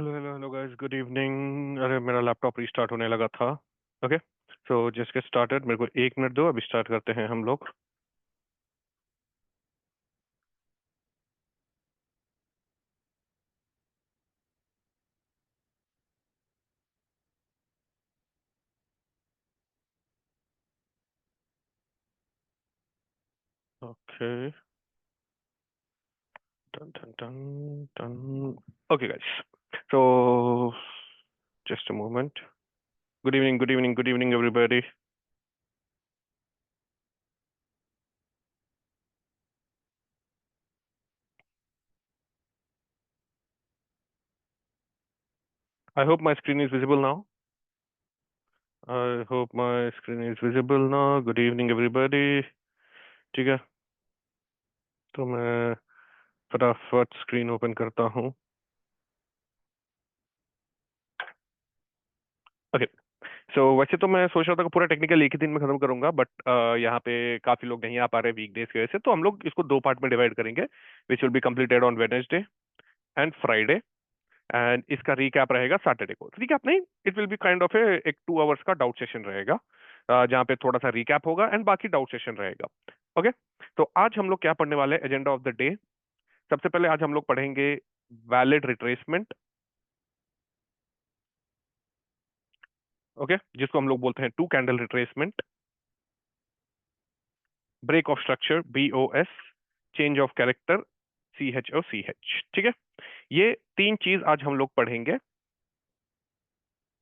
Hello hello hello guys, good evening. अरे मेरा laptop restart होने लगा था। Okay, so just get started. मेरे को 1 मिनट दो, अभी स्टार्ट करते हैं हम लोग। Okay, done done done done. Okay guys, so just a moment. Good evening, good evening, good evening everybody. I hope my screen is visible now. I hope my screen is visible now. Good evening everybody. ठीक है, तो मैं फटाफट screen open करता हूँ। Okay, सो वैसे तो मैं सोच रहा था कि पूरा टेक्निकल एक ही दिन में खत्म करूंगा, बट यहाँ पे काफी लोग नहीं आ पा रहे वीक डेज की वजह से, तो हम लोग इसको दो पार्ट में डिवाइड करेंगे, विच will be completed on Wednesday and Friday. And इसका रीकैप रहेगा सैटरडे को। रीकैप नहीं, it will be kind of एक 2 आवर्स का डाउट सेशन रहेगा, जहाँ पे थोड़ा सा रीकैप होगा एंड बाकी डाउट सेशन रहेगा। ओके, तो आज हम लोग क्या पढ़ने वाले हैं, एजेंडा ऑफ द डे। सबसे पहले आज हम लोग पढ़ेंगे वैलिड रिट्रेसमेंट। ओके, जिसको हम लोग बोलते हैं two candle retracement. Break of structure, BOS। Change of character, CHOCH। ठीक है, ये तीन चीज आज हम लोग पढ़ेंगे।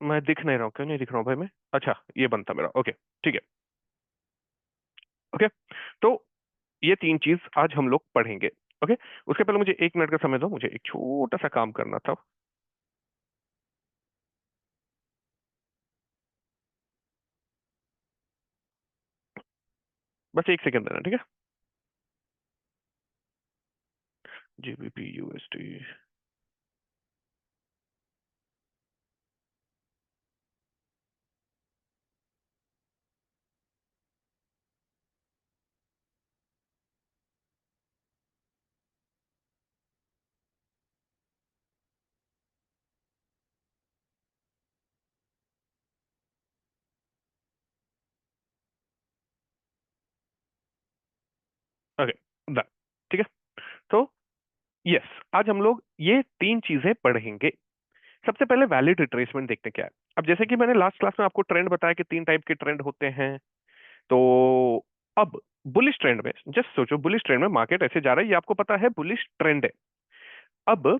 मैं दिख नहीं रहा हूँ, क्यों नहीं दिख रहा हूँ भाई मैं? अच्छा, ये बनता मेरा। ओके, ठीक है। ओके, तो ये तीन चीज आज हम लोग पढ़ेंगे। ओके, उसके पहले मुझे 1 मिनट का समय दो, मुझे एक छोटा सा काम करना था। बस 1 सेकंड देना, ठीक है। GBP USD। Okay, done. ठीक है, तो यस, आज हम लोग ये तीन चीजें पढ़ेंगे। सबसे पहले वैलिड रिट्रेसमेंट देखते हैं क्या है। अब जैसे कि मैंने लास्ट क्लास में आपको ट्रेंड बताया कि तीन टाइप के ट्रेंड होते हैं, तो अब बुलिश ट्रेंड में जस्ट सोचो, बुलिश ट्रेंड में मार्केट ऐसे जा रहा है, ये आपको पता है बुलिश ट्रेंड है। अब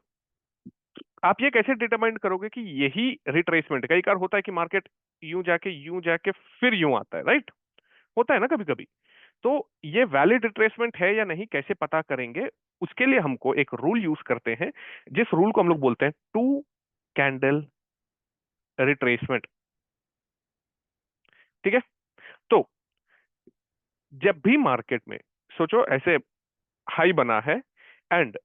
आप ये कैसे डिटरमाइन करोगे कि यही रिट्रेसमेंट? कई बार होता है कि मार्केट यूं जाके फिर यूं आता है, राइट? होता है ना कभी कभी। तो ये वैलिड रिट्रेसमेंट है या नहीं, कैसे पता करेंगे? उसके लिए हमको एक रूल यूज करते हैं, जिस रूल को हम लोग बोलते हैं टू कैंडल रिट्रेसमेंट। ठीक है, तो जब भी मार्केट में सोचो ऐसे हाई बना है and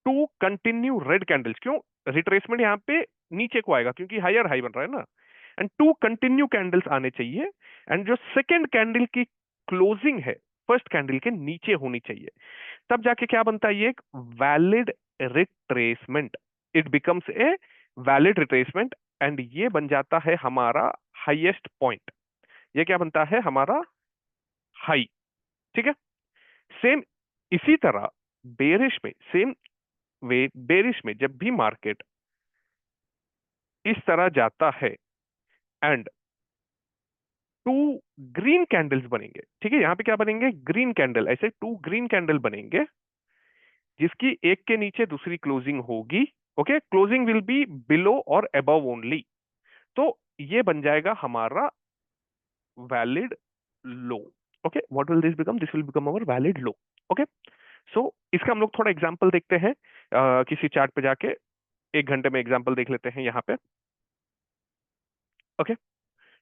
two continue red candles, क्यों रिट्रेसमेंट यहाँ पे नीचे को आएगा? क्योंकि हायर हाई बन रहा है ना। एंड टू कंटिन्यू कैंडल्स आने चाहिए, एंड जो सेकेंड कैंडल की क्लोजिंग है फर्स्ट कैंडल के नीचे होनी चाहिए, तब जाके क्या बनता है? ये एक valid retracement. It becomes a valid retracement, and ये बन जाता है हमारा हाईएस्ट पॉइंट। ये क्या बनता है? हमारा हाई। ठीक है, सेम इसी तरह बेरिश में, सेम वे बेरिश में जब भी मार्केट इस तरह जाता है एंड टू ग्रीन कैंडल्स बनेंगे, ठीक है, यहां पे क्या बनेंगे? Green candle. ऐसे टू ग्रीन कैंडल बनेंगे जिसकी एक के नीचे दूसरी क्लोजिंग होगी। Okay, closing will be below और अबव ओनली। तो ये बन जाएगा हमारा valid low. Okay, what will this become? This will become our valid low. Okay, so इसका हम लोग थोड़ा एग्जांपल देखते हैं, किसी चार्ट पे जाके 1 घंटे में एग्जांपल देख लेते हैं यहाँ पे। ओके,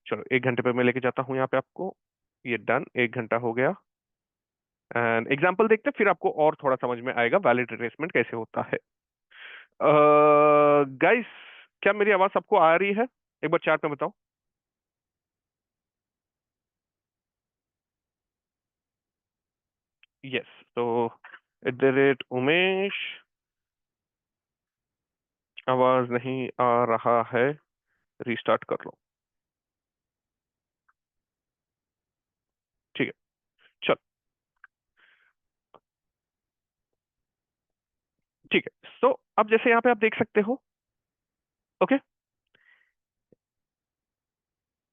चलो 1 घंटे पे मैं लेके जाता हूँ यहाँ पे आपको। ये डन, 1 घंटा हो गया। एंड एग्जांपल देखते हैं, फिर आपको और थोड़ा समझ में आएगा वैलिड रिट्रेसमेंट कैसे होता है। गाइस, क्या मेरी आवाज सबको आ रही है? एक बार चार्ट में बताओ। यस, तो एट द रेट उमेश आवाज नहीं आ रहा है, रीस्टार्ट कर लो। ठीक है, चल। ठीक है, सो अब जैसे यहाँ पे आप देख सकते हो, ओके,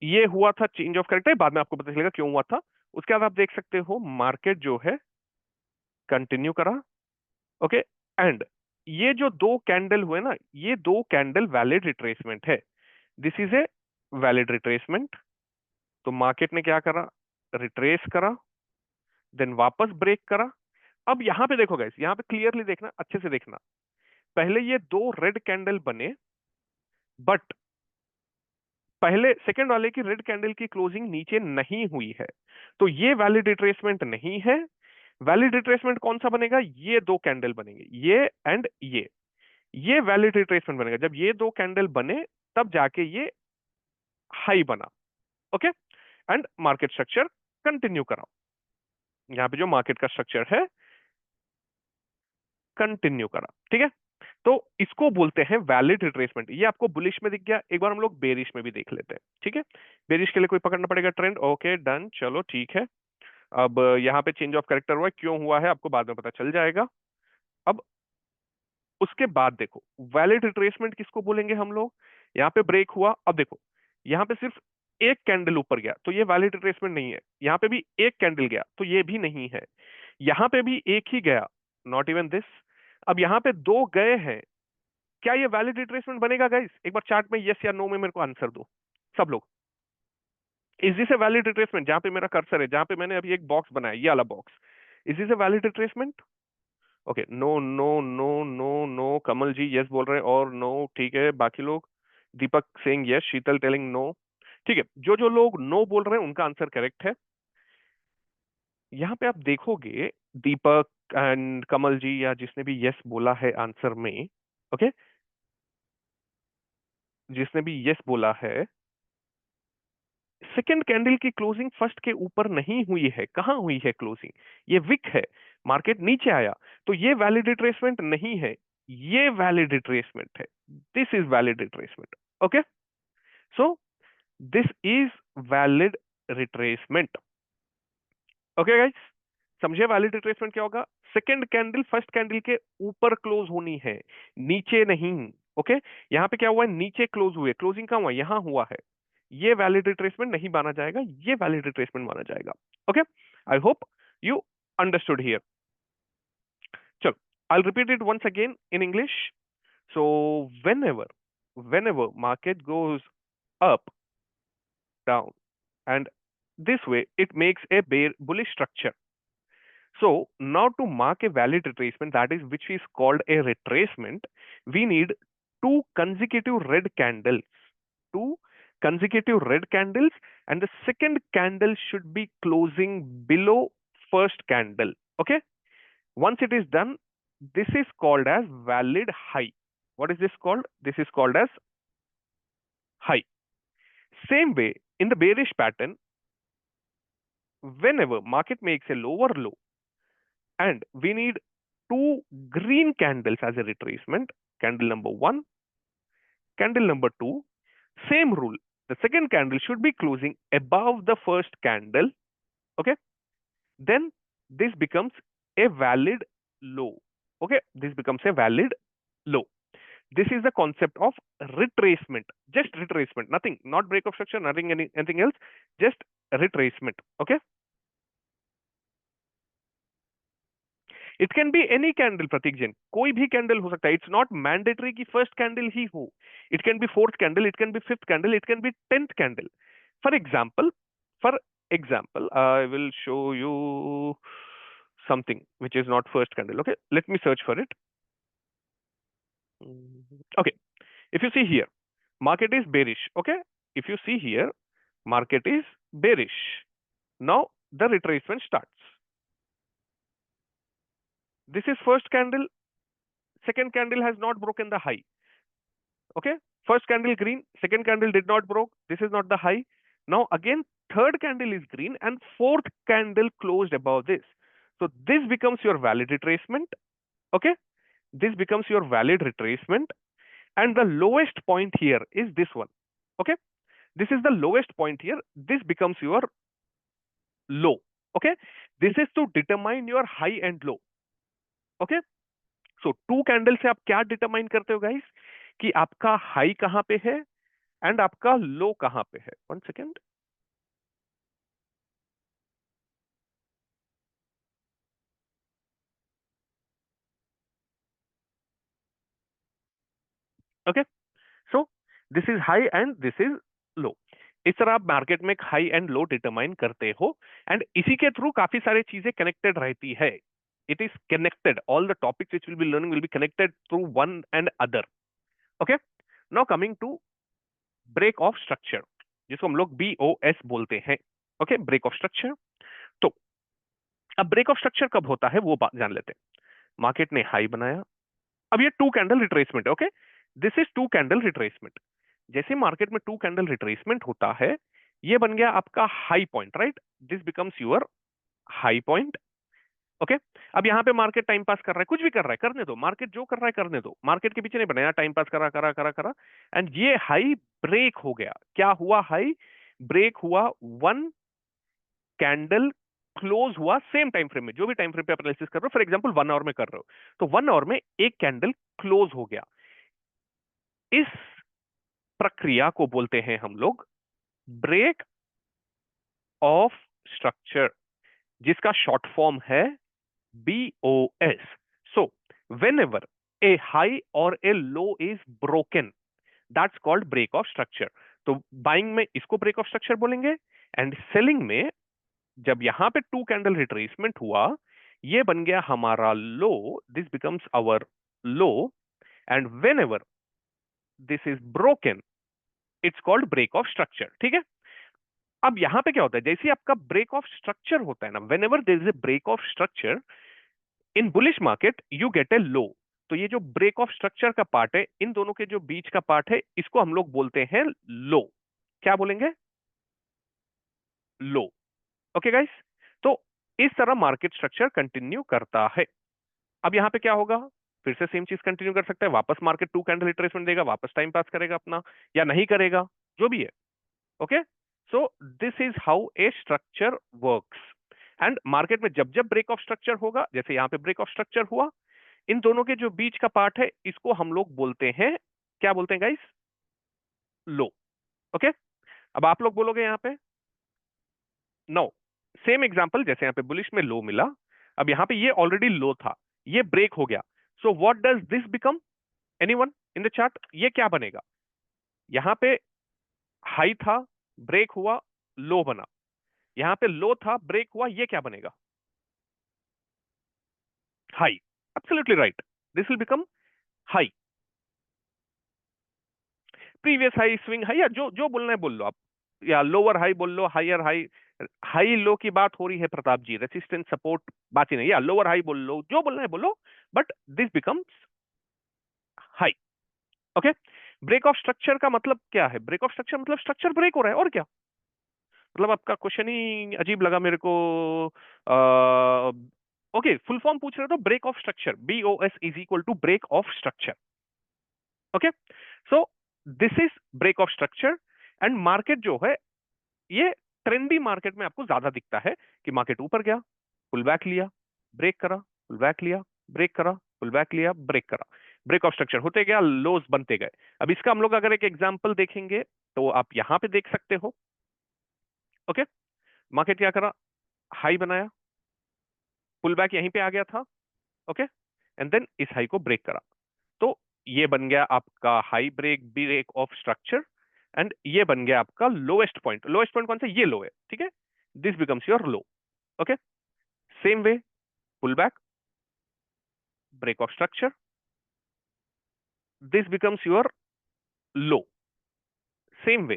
ये हुआ था चेंज ऑफ कैरेक्टर, बाद में आपको पता चलेगा क्यों हुआ था। उसके बाद आप देख सकते हो मार्केट जो है कंटिन्यू करा, ओके, एंड ये जो दो कैंडल हुए ना, ये दो कैंडल वैलिड रिट्रेसमेंट है। This is a valid retracement. तो मार्केट ने क्या करा, रिट्रेस करा, देन वापस ब्रेक करा। अब यहां पे देखो गाइस, यहां पे क्लियरली देखना, अच्छे से देखना। पहले ये दो रेड कैंडल बने, बट पहले सेकंड वाले की रेड कैंडल की क्लोजिंग नीचे नहीं हुई है, तो ये वैलिड रिट्रेसमेंट नहीं है। वैलिड रिट्रेसमेंट कौन सा बनेगा, ये दो कैंडल बनेंगे, ये एंड ये वैलिड रिट्रेसमेंट बनेगा जब ये दो कैंडल बने, तब जाके ये हाई बना, okay. And market structure continue कराओ। यहाँ पे जो मार्केट का स्ट्रक्चर है कंटिन्यू करा, ठीक है। तो इसको बोलते हैं वैलिड रिट्रेसमेंट। ये आपको बुलिश में दिख गया, एक बार हम लोग बेरिश में भी देख लेते हैं, ठीक है। बेरिश के लिए कोई पकड़ना पड़ेगा ट्रेंड, ओके डन, चलो ठीक है। अब यहाँ पे चेंज ऑफ कैरेक्टर हुआ है, क्यों हुआ है आपको बाद में पता चल जाएगा। अब उसके बाद देखो वैलिड रिट्रेसमेंट किसको बोलेंगे हम लोग। यहाँ पे ब्रेक हुआ, अब देखो यहाँ पे सिर्फ एक कैंडल ऊपर गया तो ये वैलिड रिट्रेसमेंट नहीं है। यहाँ पे भी एक कैंडल गया तो ये भी नहीं है। यहाँ पे भी एक ही गया, नॉट इवन दिस। अब यहाँ पे दो गए हैं, क्या ये वैलिड रिट्रेसमेंट बनेगा गाइस? एक बार चार्ट में यस या नो में मेरे को आंसर दो सब लोग। Is this a valid retracement? जहां पे मेरा कर्सर है, जहां पे मैंने अभी एक बॉक्स बनाया, ये वाला box, is this a valid retracement? Okay, no no no no no, Kamal ji yes बोल रहे हैं और नो, ठीक है। बाकी लोग, Deepak Singh yes, Sheetal telling no, ठीक है। जो जो लोग नो बोल रहे हैं उनका आंसर करेक्ट है। यहाँ पे आप देखोगे दीपक एंड कमल जी या जिसने भी यस बोला है आंसर में, ओके, जिसने भी यस बोला है, सेकेंड कैंडल की क्लोजिंग फर्स्ट के ऊपर नहीं हुई है। कहां हुई है क्लोजिंग? ये विक है, मार्केट नीचे आया, तो ये वैलिड रिट्रेसमेंट नहीं है, ये वैलिड रिट्रेसमेंट है। This is valid retracement, okay. So this is valid retracement, okay guys. समझे वैलिड रिट्रेसमेंट क्या होगा? सेकेंड कैंडल फर्स्ट कैंडल के ऊपर क्लोज होनी है, नीचे नहीं, ओके। यहाँ पे क्या हुआ है, नीचे क्लोज हुए, क्लोजिंग कहाँ हुआ, यहाँ हुआ है। ये वैलिड रिट्रेसमेंट नहीं माना जाएगा, ये वैलिड रिट्रेसमेंट माना जाएगा, okay. I hope you understood here. चलो, I'll repeat it once again in English. So whenever market goes up, down, and this way, it makes a bear bullish structure. So now to mark a valid retracement, that is which is called a retracement, we need two consecutive red candles. Two consecutive red candles, and the second candle should be closing below first candle. Okay. Once it is done, this is called as valid high. What is this called? This is called as high. Same way in the bearish pattern, whenever market makes a lower low and we need two green candles as a retracement, candle number one, candle number two, same rule. The second candle should be closing above the first candle, okay? Then this becomes a valid low, okay? This becomes a valid low. This is the concept of retracement, just retracement, nothing, not break of structure, nothing, anything else, just retracement, okay? It can be any candle, Prateek Jain, कोई भी candle हो सकता है। It's not mandatory कि first candle ही हो। It can be fourth candle, it can be fifth candle, it can be 10th candle. For example, for example, I will show you something which is not first candle. Okay, let me search for it. Okay, if you see here, market is bearish. Okay, if you see here, market is bearish. Now the retracement starts. This is first candle, second candle has not broken the high. Okay, first candle green, second candle did not broke, this is not the high. Now again third candle is green and fourth candle closed above this, so this becomes your valid retracement, okay. This becomes your valid retracement, and the lowest point here is this one. Okay, this is the lowest point here. This becomes your low. Okay, this is to determine your high and low. Okay, so two candle से आप क्या determine करते हो guys, कि आपका high कहां पे है एंड आपका लो कहां पे है. One second. Okay, so this is high and this is low. इस तरह आप मार्केट में एक हाई एंड लो डिटरमाइन करते हो, एंड इसी के थ्रू काफी सारी चीजें कनेक्टेड रहती है. It is connected, all the topics which will be learning will be connected through one and other. Okay, now coming to break of structure, जिसको हम लोग BOS बोलते हैं. Okay, break of structure. तो अब ब्रेक ऑफ स्ट्रक्चर कब होता है वो बात जान लेते हैं. मार्केट ने हाई बनाया, अब ये two candle retracement. Okay, this is two candle retracement. जैसे मार्केट में टू कैंडल रिट्रेसमेंट होता है, ये बन गया आपका high point, right. This becomes your high point. Okay, अब यहाँ पे मार्केट टाइम पास कर रहा है, कुछ भी कर रहा है, करने दो. मार्केट जो कर रहा है करने दो, मार्केट के पीछे नहीं बनाया, टाइम पास करा करा करा करा, एंड ये हाई ब्रेक हो गया. क्या हुआ? हाई ब्रेक हुआ. वन कैंडल क्लोज हुआ सेम टाइम फ्रेम में, जो भी टाइम फ्रेम पे आप एनालिसिस कर रहे हो, फॉर एग्जांपल 1 आवर में कर रहे हो, तो 1 आवर में एक कैंडल क्लोज हो गया. इस प्रक्रिया को बोलते हैं हम लोग ब्रेक ऑफ स्ट्रक्चर, जिसका शॉर्ट फॉर्म है BOS. So whenever a high or a low is broken, that's called break of structure. तो बाइंग में इसको ब्रेक ऑफ स्ट्रक्चर बोलेंगे, एंड सेलिंग में जब यहां पे टू कैंडल रिट्रेसमेंट हुआ, ये बन गया हमारा low. This becomes our low, and whenever this is broken, it's called break of structure. ठीक है, अब यहां पे क्या होता है, जैसे आपका ब्रेक ऑफ स्ट्रक्चर होता है ना, whenever there is a break of structure in bullish market, you get a low. तो ये जो ब्रेक ऑफ स्ट्रक्चर का पार्ट है, इन दोनों के जो बीच का पार्ट है, इसको हम लोग बोलते हैं लो. क्या बोलेंगे? लो. ओके गाइस, तो इस तरह मार्केट स्ट्रक्चर कंटिन्यू करता है. अब यहां पे क्या होगा, फिर से सेम चीज कंटिन्यू कर सकता है. वापस मार्केट टू कैंडल रिट्रेसमेंट देगा, वापस टाइम पास करेगा अपना, या नहीं करेगा, जो भी है. Okay, so this is how a structure works. And market में जब जब ब्रेक ऑफ स्ट्रक्चर होगा, जैसे यहां पे ब्रेक ऑफ स्ट्रक्चर हुआ, इन दोनों के जो बीच का पार्ट है, इसको हम लोग बोलते हैं, क्या बोलते हैं गाइस? लो. ओके, अब आप लोग बोलोगे यहां पे नो. सेम एग्जांपल, जैसे यहां पे बुलिश में लो मिला, अब यहां पे ये ऑलरेडी लो था, ये ब्रेक हो गया. So what does this become? Anyone in the chart, ये क्या बनेगा? यहां पे हाई था, ब्रेक हुआ, लो बना. यहां पे लो था, ब्रेक हुआ, ये क्या बनेगा? High. Absolutely right, this will become high. Previous high, swing high, या जो जो बोलना है बोल लो आप, या लोअर हाई बोल लो, हायर हाई. हाई लो की बात हो रही है प्रताप जी, रेसिस्टेंस सपोर्ट बात ही नहीं, या लोअर हाई बोल लो, जो बोलना है बोलो, but this becomes high. Okay, break of structure का मतलब क्या है? ब्रेक ऑफ स्ट्रक्चर मतलब स्ट्रक्चर ब्रेक हो रहा है, और क्या मतलब. आपका क्वेश्चन ही अजीब लगा मेरे को. ओके, फुल फॉर्म पूछ रहे हो तो break of structure, BOS is equal to break of structure. Okay, so this is break of structure. And market जो है, ये ट्रेंडी मार्केट में आपको ज्यादा दिखता है कि मार्केट ऊपर गया, पुल बैक लिया, ब्रेक करा, पुल बैक लिया, ब्रेक करा, पुल बैक लिया, ब्रेक करा. ब्रेक ऑफ स्ट्रक्चर होते गया, लोज बनते गए. अब इसका हम लोग अगर एक एग्जांपल देखेंगे, तो आप यहां पे देख सकते हो. ओके, मार्केट क्या करा? हाई बनाया, पुल बैक यहीं पे आ गया था. ओके, एंड देन इस हाई को ब्रेक करा. तो ये बन गया आपका high break, break of structure. And ये बन गया आपका लोएस्ट पॉइंट. लोएस्ट पॉइंट कौन सा? ये लो है. ठीक है, this becomes your low. Okay, same way, pull back, break of structure, this becomes your low. Same way,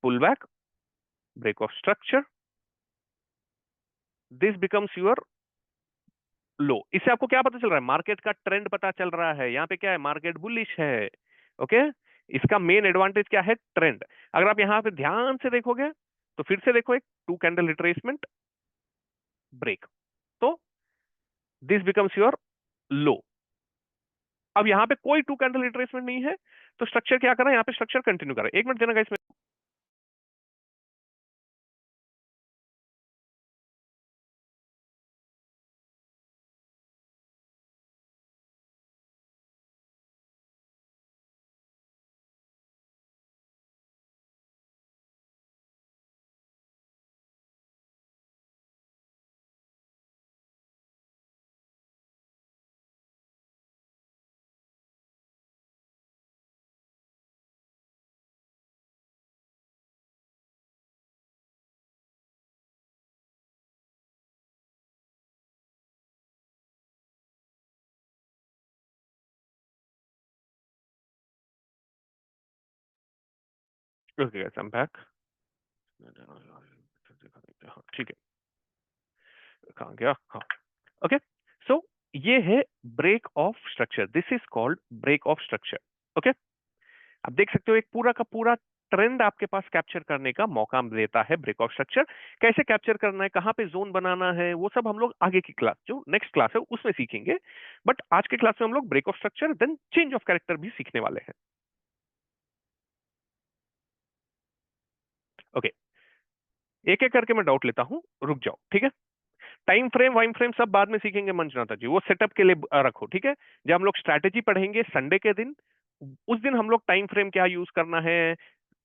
pull back, break of structure, this becomes your low. इससे आपको क्या पता चल रहा है? मार्केट का ट्रेंड पता चल रहा है. यहाँ पे क्या है? मार्केट बुलिश है. ओके, इसका मेन एडवांटेज क्या है? ट्रेंड. अगर आप यहाँ पे ध्यान से देखोगे, तो फिर से देखो, एक टू कैंडल रिट्रेसमेंट, ब्रेक, तो दिस बिकम्स योर लो. अब यहाँ पे कोई टू कैंडल रिट्रेसमेंट नहीं है, तो स्ट्रक्चर क्या कर रहा है, यहाँ पे स्ट्रक्चर कंटिन्यू कर रहा है। एक मिनट देना guys. Okay guys, I am back. हाँ ठीक है, कहाँ गया, हाँ। ओके, सो ये है break of structure, this is called break of structure. Okay, आप देख सकते हो एक पूरा का पूरा ट्रेंड आपके पास कैप्चर करने का मौका देता है ब्रेक ऑफ स्ट्रक्चर। कैसे कैप्चर करना है, कहां पे जोन बनाना है, वो सब हम लोग आगे की क्लास, जो नेक्स्ट क्लास है उसमें सीखेंगे। बट आज के क्लास में हम लोग break of structure then change of character भी सीखने वाले हैं। ओके, एक एक करके मैं डाउट लेता हूं, रुक जाओ, ठीक है। टाइम फ्रेम वाइम फ्रेम सब बाद में सीखेंगे मंजुनाथा जी, वो सेटअप के लिए रखो, ठीक है। जब हम लोग स्ट्रैटेजी पढ़ेंगे संडे के दिन, उस दिन हम लोग टाइम फ्रेम क्या यूज करना है,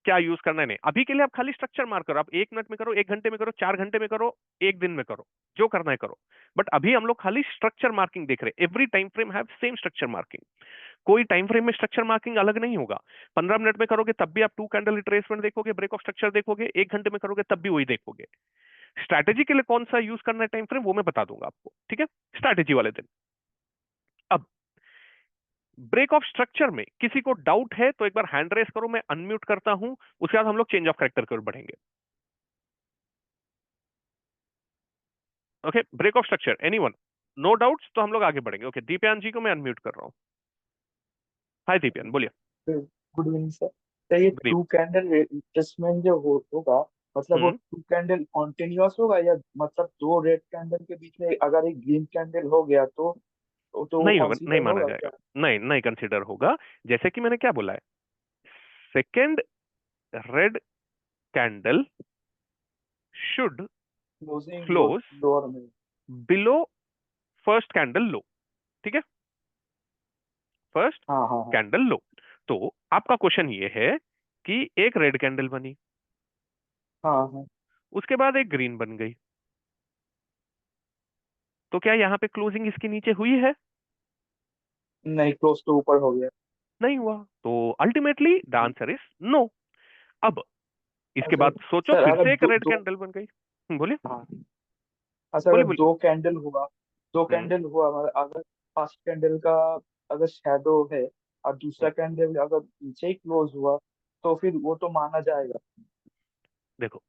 क्या यूज करना है नहीं। अभी के लिए आप खाली स्ट्रक्चर मार्क करो, आप 1 मिनट में करो, 1 घंटे में करो, 4 घंटे में करो, एक दिन में करो, जो करना है करो। बट अभी हम लोग खाली स्ट्रक्चर मार्किंग देख रहे हैं। Every time frame have same structure marking, कोई टाइम फ्रेम में स्ट्रक्चर मार्किंग अलग नहीं होगा। 15 मिनट में करोगे तब भी आप टू कैंडल रिट्रेसमेंट देखोगे, ब्रेक ऑफ स्ट्रक्चर देखोगे, 1 घंटे में करोगे तब भी वही देखोगे। स्ट्रैटेजी के लिए कौन सा यूज करना है टाइम फ्रेम, वो मैं बता दूंगा आपको, ठीक है, स्ट्रैटेजी वाले दिन। अब ब्रेक ऑफ स्ट्रक्चर में किसी को डाउट है तो एक बार हैंड रेस करो, मैं अनम्यूट करता हूं, उसके बाद हम लोग चेंज ऑफ कैरेक्टर की ओर बढ़ेंगे। Okay, break of structure anyone, no doubts, तो हम लोग आगे बढ़ेंगे। ओके, दीपयान जी को मैं अनम्यूट कर रहा हूँ। हाय दीपयान, बोलिए। Good evening sir. तो ये गुड टू कैंडल रिप्लेसमेंट जो होगा, मतलब वो इवनिंग। टू कैंडल कॉन्टिन्यूअस होगा, या मतलब दो रेड कैंडल के बीच में अगर एक ग्रीन कैंडल हो गया तो वो नहीं होगा, नहीं कंसीडर माना होगा जाएगा, क्या? नहीं नहीं कंसिडर होगा। जैसे कि मैंने क्या बोला है, second red candle should closing low close lower में। बिलो फर्स्ट कैंडल लो, ठीक है, फर्स्ट हाँ हाँ हाँ कैंडल लो। तो आपका क्वेश्चन ये है कि एक रेड कैंडल बनी, हाँ हाँ। उसके बाद एक ग्रीन बन गई, तो क्या यहाँ पे क्लोजिंग इसके नीचे हुई है? नहीं, क्लोज तो ऊपर हो गया। नहीं हुआ, तो अल्टीमेटली द हाँ। Answer is no. अब इसके अच्छा बाद सोचो, सर, फिर अगर से एक दो रेड दो कैंडल बन गई। बोलिए, हाँ। अच्छा, बोलिए अगर बोलिए। दो कैंडल हुआ, दो हम्म कैंडल हुआ, मतलब अगर फर्स्ट कैंडल का अगर शैडो है और हम्म, दूसरा कैंडल अगर नीचे ही क्लोज हुआ, तो फिर वो तो माना जाएगा। देखो,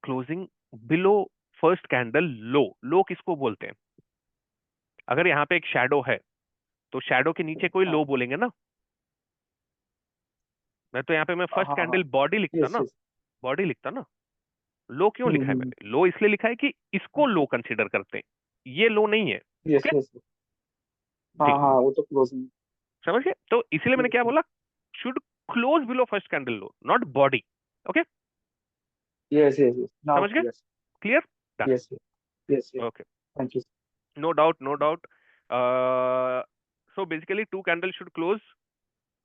क्लोजिंग बिलो फर्स्ट कैंडल लो, लो किसको बोलते हैं? अगर यहाँ पे एक शैडो है तो शैडो के नीचे कोई लो हाँ बोलेंगे ना। मैं तो यहाँ पे मैं हाँ फर्स्ट हाँ हाँ। कैंडल बॉडी लिखता यस ना, यस। बॉडी लिखता ना। लो क्यों लिखा है मैंने, लो इसलिए लिखा है कि इसको लो कंसीडर करते हैं, ये लो नहीं है। Yes okay, yes. हाँ जी, हाँ, वो तो क्लोजिंग। समझ गए, तो इसीलिए मैंने क्या यस बोला, should close below first candle low, not body. Okay, yes yes yes, now समझ गए, yes. Clear, done. Yes yes yes. Okay, thank you. No doubt no doubt. So basically two candles should close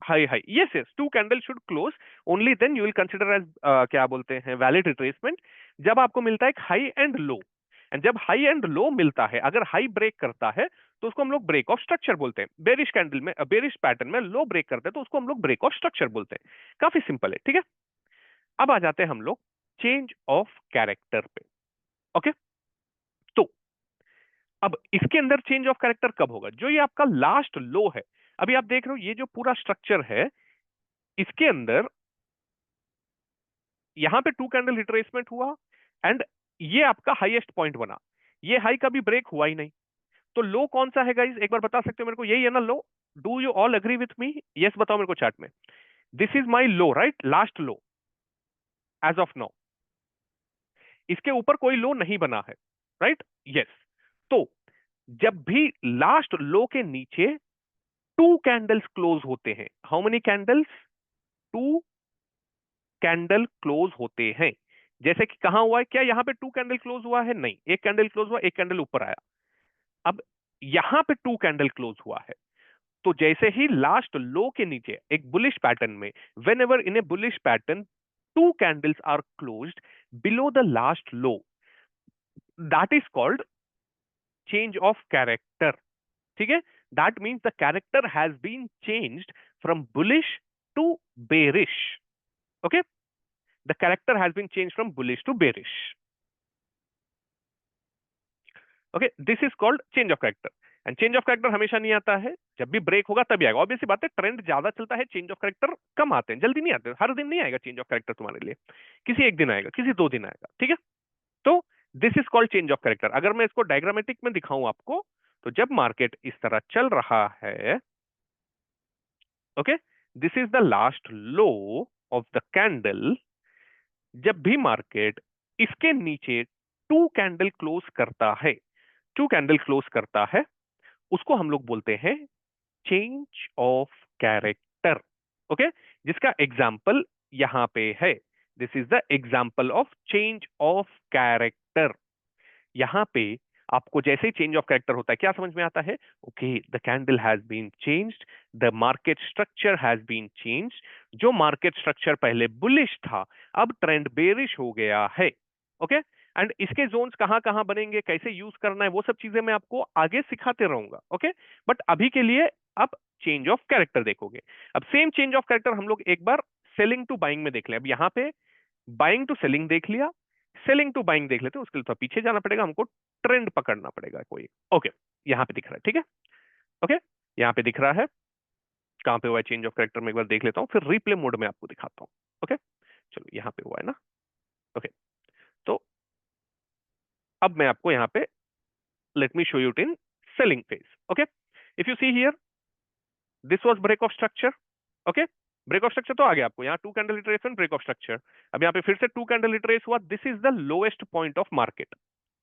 high high, yes yes, two candles should close, only then you will consider as क्या बोलते हैं valid retracement, जब आपको मिलता है एक high and low. And जब high and low मिलता है, अगर हाई ब्रेक करता है तो उसको हम लोग ब्रेक ऑफ स्ट्रक्चर बोलते हैं। बेरिश कैंडल में, बेरिश पैटर्न में लो ब्रेक करते हैं तो उसको हम लोग ब्रेक ऑफ स्ट्रक्चर बोलते हैं। काफी सिंपल है, ठीक है। अब आ जाते हैं हम लोग चेंज ऑफ कैरेक्टर पे। ओके, तो अब इसके अंदर चेंज ऑफ कैरेक्टर कब होगा, जो ये आपका लास्ट लो है। अभी आप देख रहे हो ये जो पूरा स्ट्रक्चर है, इसके अंदर यहां पे टू कैंडल रिट्रेसमेंट हुआ, एंड ये आपका हाईएस्ट पॉइंट बना। ये हाई कभी ब्रेक हुआ ही नहीं, तो लो कौन सा है गाइस, एक बार बता सकते हो मेरे को, यही है ना low? Do you all agree with me? Yes बताओ मेरे को चैट में। This is my low, right, last low as of now. इसके ऊपर कोई लो नहीं बना है, राइट, यस। तो जब भी लास्ट लो के नीचे टू कैंडल्स क्लोज होते हैं। How many candles? Two candle close होते हैं। जैसे कि कहां हुआ है, क्या यहां पे टू कैंडल क्लोज हुआ है? नहीं, एक कैंडल क्लोज हुआ, एक कैंडल ऊपर आया। अब यहां पे टू कैंडल क्लोज हुआ है, तो जैसे ही लास्ट लो के नीचे एक बुलिश पैटर्न में, whenever in a bullish pattern two candles are closed below the last low, that is called change of character. ठीक है, that means the character has been changed from bullish to bearish. Okay, the character has been change from bullish to bearish. Okay, this is called change of character. And change of character हमेशा नहीं आता है, जब भी break होगा तभी आएगा। Obviously बात है, ट्रेंड ज्यादा चलता है, चेंज ऑफ कैरेक्टर कम आते हैं, जल्दी नहीं आते, हर दिन नहीं आएगा चेंज ऑफ कैरेक्टर तुम्हारे लिए, किसी एक दिन आएगा, किसी 2 दिन आएगा। ठीक है, तो this is called change of character. अगर मैं इसको डायग्रामेटिक में दिखाऊं आपको, तो जब मार्केट इस तरह चल रहा है, okay, this is the last low of the candle, जब भी मार्केट इसके नीचे टू कैंडल क्लोज करता है, टू कैंडल क्लोज करता है, उसको हम लोग बोलते हैं चेंज ऑफ कैरेक्टर। ओके, जिसका एग्जाम्पल यहां पे है। This is the example of change of character. यहां पे आपको जैसे ही चेंज ऑफ कैरेक्टर होता है, क्या समझ में आता है? Okay, the candle has been changed, the market structure has been changed. जो मार्केट स्ट्रक्चर पहले बुलिश था, अब ट्रेंड बेरिश हो गया है। ओके, एंड इसके जोन्स कहां कहां बनेंगे, कैसे यूज करना है, वो सब चीजें मैं आपको आगे सिखाते रहूंगा। ओके, बट अभी के लिए अब चेंज ऑफ कैरेक्टर देखोगे। अब सेम चेंज ऑफ कैरेक्टर हम लोग एक बार सेलिंग टू बाइंग में देख ले। अब यहाँ पे बाइंग टू सेलिंग देख लिया, सेलिंग टू बाइंग देख लेते हैं, उसके लिए तो पीछे जाना पड़ेगा हमको, ट्रेंड पकड़ना पड़ेगा कोई। ओके, यहाँ पे दिख रहा है, ठीक है। ओके, यहाँ पे दिख रहा है, कहाँ पे हुआ है चेंज ऑफ कैरेक्टर में एक बार देख लेता हूँ, फिर रिप्ले मोड में आपको दिखाता हूँ। ओके, चलो यहाँ पे हुआ है ना। ओके, तो अब मैं आपको यहाँ पे, let me show you it in selling phase. Okay, if you see here, this was break of structure. Okay, break of structure तो आ गया आपको, यहाँ two candle retracement, break of structure. अब यहाँ पे फिर से टू कैंडल रिट्रेस हुआ, this is the lowest point of market.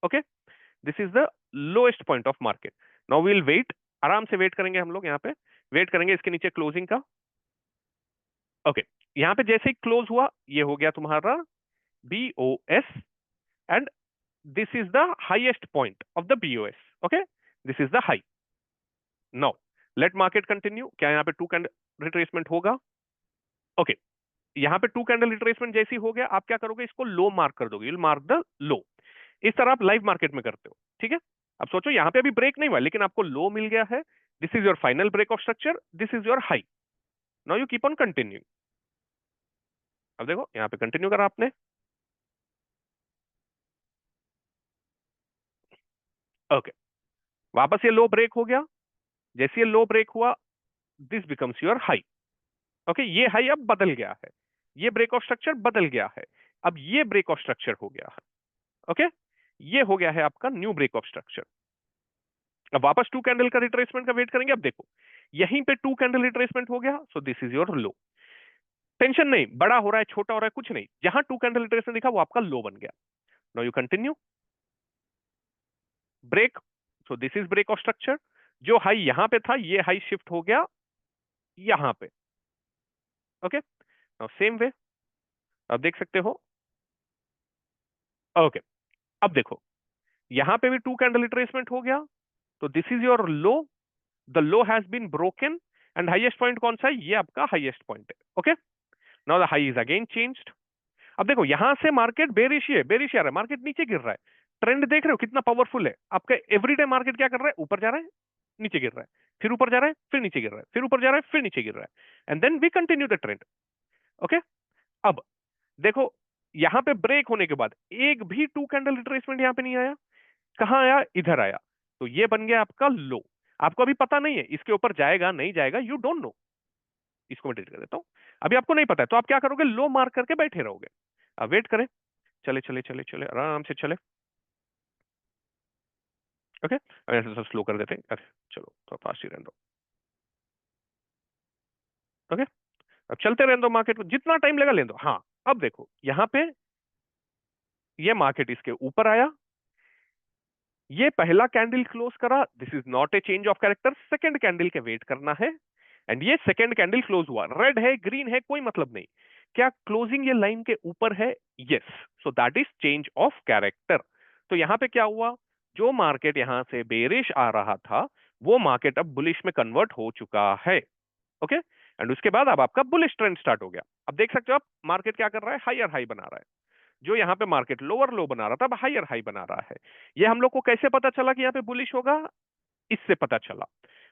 Okay, this is the lowest point of market. Now we'll wait, आराम से वेट करेंगे हम लोग, यहाँ पे वेट करेंगे इसके नीचे क्लोजिंग का। ओके, यहाँ पे जैसे ही क्लोज हुआ, ये हो गया तुम्हारा BOS, and this is the highest point of the BOS। Okay, this is the high. Now let market continue. क्या यहाँ पे टू कैंडल रिट्रेसमेंट होगा? ओके, यहाँ पे टू कैंडल रिट्रेसमेंट जैसी हो गया, आप क्या करोगे, इसको लो मार्क कर दोगे, यू मार्क द लो। इस तरह आप लाइव मार्केट में करते हो। ठीक है, अब सोचो यहाँ पे अभी ब्रेक नहीं हुआ, लेकिन आपको लो मिल गया है, this is your final break of structure, this is your high. Now you keep on continue. अब देखो यहाँ पे कंटिन्यू करा आपने। ओके, वापस ये लो ब्रेक हो गया, जैसे ये लो ब्रेक हुआ, this becomes your high. Okay, ये हाई अब बदल गया है, ये ब्रेक ऑफ स्ट्रक्चर बदल गया है, अब ये ब्रेक ऑफ स्ट्रक्चर हो गया है। ओके, ये हो गया है आपका न्यू ब्रेक ऑफ स्ट्रक्चर। अब वापस टू कैंडल का रिट्रेसमेंट का वेट करेंगे। अब देखो यहीं पे टू कैंडल रिट्रेसमेंट हो गया, सो this is your low. Tension नहीं, बड़ा हो रहा है छोटा हो रहा है कुछ नहीं, जहां टू कैंडल रिट्रेसमेंट दिखा वो आपका लो बन गया। Now you continue, break, so this is break of structure. जो हाई यहां पे था, ये हाई शिफ्ट हो गया यहां पे। ओके, नाउ सेम वे, अब देख सकते हो। ओके, अब देखो यहां पे भी टू कैंडल रिट्रेसमेंट हो गया, तो this is your low, the low has been broken, and highest point कौन सा है, ये आपका हाईएस्ट पॉइंट है। Okay, now the high is again changed. अब देखो यहां से मार्केट बेरिश है, बेरिश आ रहा है, मार्केट नीचे गिर रहा है। ट्रेंड देख रहे हो कितना पावरफुल है आपका? एवरीडे मार्केट क्या कर रहा है, ऊपर जा रहा है, नीचे गिर रहा है, फिर ऊपर जा रहा है, फिर नीचे गिर रहा है, फिर ऊपर जा रहा है, फिर नीचे गिर रहा है, and then we continue the trend. Okay, अब देखो यहां पे ब्रेक होने के बाद एक भी टू कैंडल रिट्रेसमेंट यहां पे नहीं आया, कहां आया, इधर आया, तो ये बन गया आपका लो। आपको अभी पता नहीं है इसके ऊपर जाएगा नहीं जाएगा, यू डोंट नो। इसको मैं डिलीट कर देता हूं, अभी आपको नहीं पता है, तो आप क्या करोगे, लो मार्क करके बैठे रहोगे। अब वेट करें, चले चले चले चले आराम से चले। ओके, अब ऐसे सब स्लो कर देते हैं, अरे चलो तो फास्ट ही रहने दो। ओके, अब चलते रहने दो, मार्केट को जितना टाइम लगा लेने दो। हाँ, अब देखो यहाँ पे ये मार्केट इसके ऊपर आया, ये पहला कैंडल क्लोज करा, this is not a change of character, second candle के वेट करना है। एंड ये सेकंड कैंडल क्लोज हुआ, रेड है ग्रीन है कोई मतलब नहीं, क्या क्लोजिंग ये लाइन के ऊपर है? Yes, so that is change of character. तो यहां पे क्या हुआ, जो मार्केट यहां से बेरिश आ रहा था वो मार्केट अब बुलिश में कन्वर्ट हो चुका है। ओके, एंड उसके बाद अब आपका बुलिश ट्रेंड स्टार्ट हो गया। अब देख सकते हो आप मार्केट क्या कर रहा है, हायर हाई बना रहा है। जो यहाँ पे मार्केट लोअर लो बना रहा था अब हायर हाई बना रहा है। ये हम लोग को कैसे पता चला कि यहाँ पे बुलिश होगा? इससे पता चला।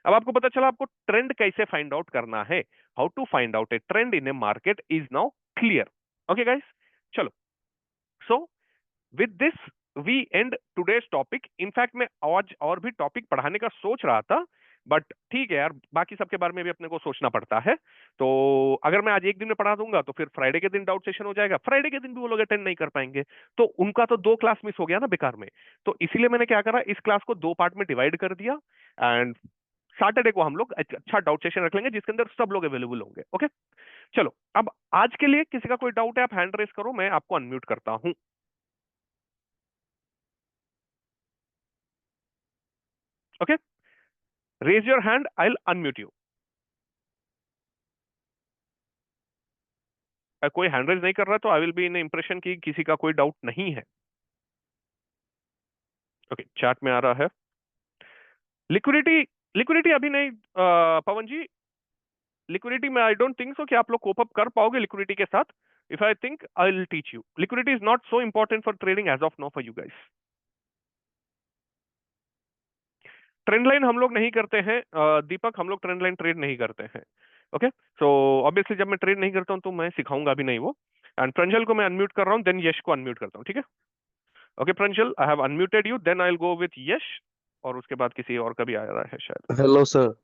अब आपको पता चला आपको ट्रेंड कैसे फाइंड आउट करना है, how to find out a trend in a market is now clear. Okay guys, चलो। So with this we end today's topic. In fact मैं आज और भी टॉपिक पढ़ाने का सोच रहा था, बट ठीक है यार, बाकी सबके बारे में भी अपने को सोचना पड़ता है। तो अगर मैं आज एक दिन में पढ़ा दूंगा तो फिर फ्राइडे के दिन डाउट सेशन हो जाएगा, फ्राइडे के दिन भी वो लोग अटेंड नहीं कर पाएंगे, तो उनका तो दो क्लास मिस हो गया ना बेकार में। तो इसीलिए मैंने क्या करा, इस क्लास को दो पार्ट में डिवाइड कर दिया। एंड सैटरडे को हम लोग अच्छा डाउट सेशन रख लेंगे जिसके अंदर सब लोग अवेलेबल होंगे। ओके, चलो। अब आज के लिए किसी का कोई डाउट है आप हैंड रेस करो, मैं आपको अनम्यूट करता हूं। Okay, raise your hand, I will unmute you. कोई हैंड रेज नहीं कर रहा तो I will be in impression कि किसी का कोई डाउट नहीं है। ओके, चैट में आ रहा है लिक्विडिटी। लिक्विडिटी अभी नहीं पवन जी, लिक्विडिटी में आई डोंट थिंक सो कि आप लोग कोप अप कर पाओगे लिक्विडिटी के साथ। If I think I will teach you, liquidity is not so important for trading as of now for you guys. Trend line हम लोग नहीं करते हैं दीपक, हम लोग ट्रेंड लाइन ट्रेड नहीं करते हैं। ओके, सो ऑब्वियसली जब मैं ट्रेड नहीं करता हूं तो मैं सिखाऊंगा भी नहीं वो। एंड प्रंजल को मैं अनम्यूट कर रहा हूं, देन यश को अनम्यूट करता हूं, ठीक है? Okay Pranjal, I have unmuted you, then I will go with Yash, और उसके बाद किसी और का भी आ रहा है शायद। Hello sir.